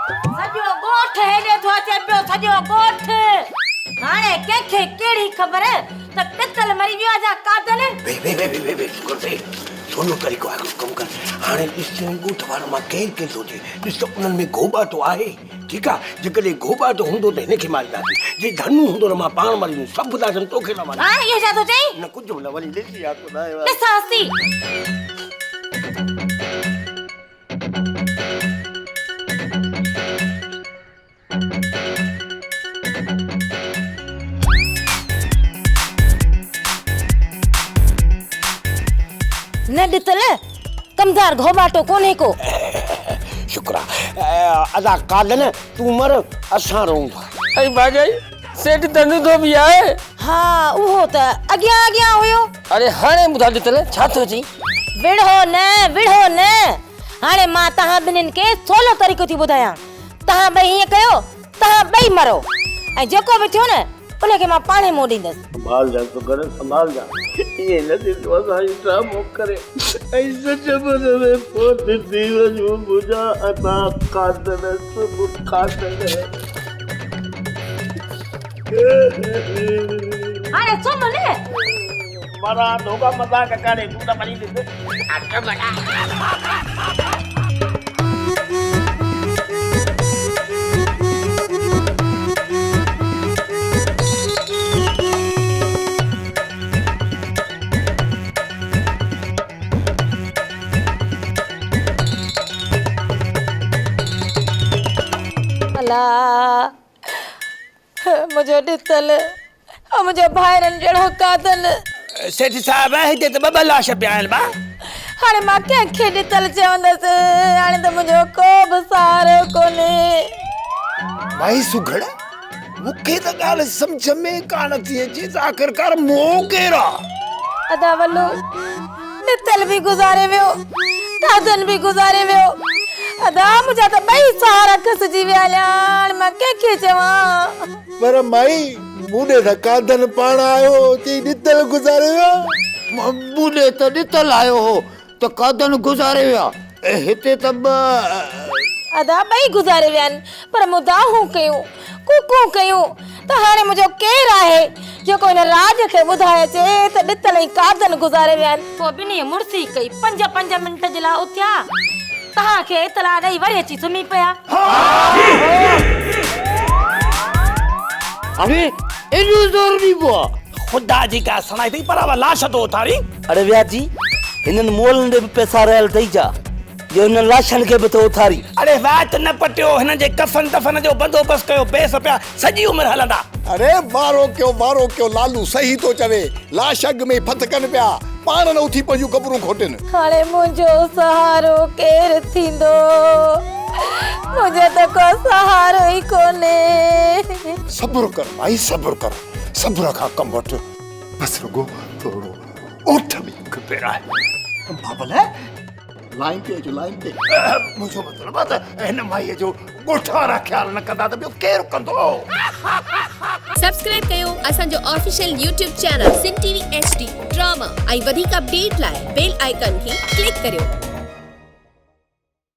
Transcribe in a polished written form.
सॼो ॻोठ हेॾे थो अचे पियो सॼो ॻोठ हाणे कंहिंखे कहिड़ी ख़बर त टितल मरी वियो आहे जा कातल वे सोनो तरीक़ो आहे कम कर हाणे ॾिस ॻोठ वारो मां केरु थो थे ॾिस त उन्हनि में गोबा तो आहे ठीकु आहे जेकॾहिं गोबा तो हूंदो त हिनखे मारींदासीं जे धनु हूंदो न मां पाण मारींदुसि सभु ॿुधाइजनि तोखे न मारी हाणे इहो छा थो चई न कुझु बि न वरी ॾिसी यार ॾिसांसि न ॾितल कमदार घोबाटो कोन्हे को शुक्र अदा कादन तूं मर असां रहूं था अरे भाजाई सेठ धनु तो भी आहे हा उहो त अॻियां अॻियां हुयो अरे हाणे ॿुधा ॾितल छा थो चई विढ़ो न हाणे मां तव्हां ॿिन्हिनि खे सवलो तरीक़ो थी ॿुधायां तव्हां ॿई हीअं कयो तव्हां ॿई मरो ऐं जेको बि थियो न उनखे मां पाणे मोड़ींदसि संभाल जा शुक्र संभाल जा ये न दिल वसा इतना मोकरे ऐसे जबर में पोत दीव जो बुझा अता कादन सब कादन हाणे सुम ने मरा धोखा मजाक करे तू त मरी दे अच्छा बड़ा मुझे ॾितल मुझे भाइरनि जहिड़ो कातल सेठ साहब हिते त ॿ लाश पिया आहिनि बा हाणे मां कंहिंखे ॾितल चवंदसि हाणे त मुंहिंजो को बि सहारो कोन्हे भाई सुघड़ मूंखे त ॻाल्हि सम्झ में कान थी अचे त आख़िरकार मोह केरु आहे अदा वल्लू ॾितल बि गुज़ारे वियो कादन बि गुज़ारे वियो अदा मुंहिंजा त ॿई सहारा खसिजी विया हाणे मां कंहिंखे चवां पर माई मूंॾे त कादन पाण आयो चई ॾितल गुज़ारे विया मूंॾे त ॾितल आयो हो त कादन गुज़ारे विया हिते त अदा ॿई गुज़ारे विया आहिनि पर मुदाहूं कयूं कूकूं कयूं त हाणे मुंहिंजो केरु आहे जेको हिन राज खे ॿुधाए अचे त ॾितल ऐं कादन गुज़ारे विया आहिनि पोइ ॿिन्ही मुड़सी कई 5 मिंट जे लाइ उथिया तव्हांखे इतला ॾेई वरी अची सुम्ही पिया अरे एॾो ज़ोर ॾी पो खुदा जी का सणाई थी पर लाश तो उथारी अरे व्याजी हिननि मोलनि ॾे बि पैसा रहियल अथई छा जो हिन लाशनि खे बि थो उथारी अरे वात न पटियो हिन जे कफन दफन जो बंदोबस्त कयो पेस पिया सॼी उमिरि हलंदा अरे मारो कयो लालू सही तो चवे लाश अॻ में फतकनि पिया पाण न उथी पंहिंजूं क़बरूं खोटिन हाणे मुंहिंजो सहारो केरु थींदो मुंहिंजो त को सहारो ई कोन्हे सब्र कर भाई सब्र खां कम वठ बस रुगो थोरो ओठ में खपेरा बाबल लाइन ते मुझो मतलब है हिन माईअ जो ॻोठ वारा ख्याल न कंदा त ॿियो केरु कंदो सब्सक्राइब कयो असांजो ऑफिशियल YouTube चैनल सिन टीवी HD ड्रामा ऐं वधीक अपडेट लाइ बेल आइकन खे क्लिक करियो।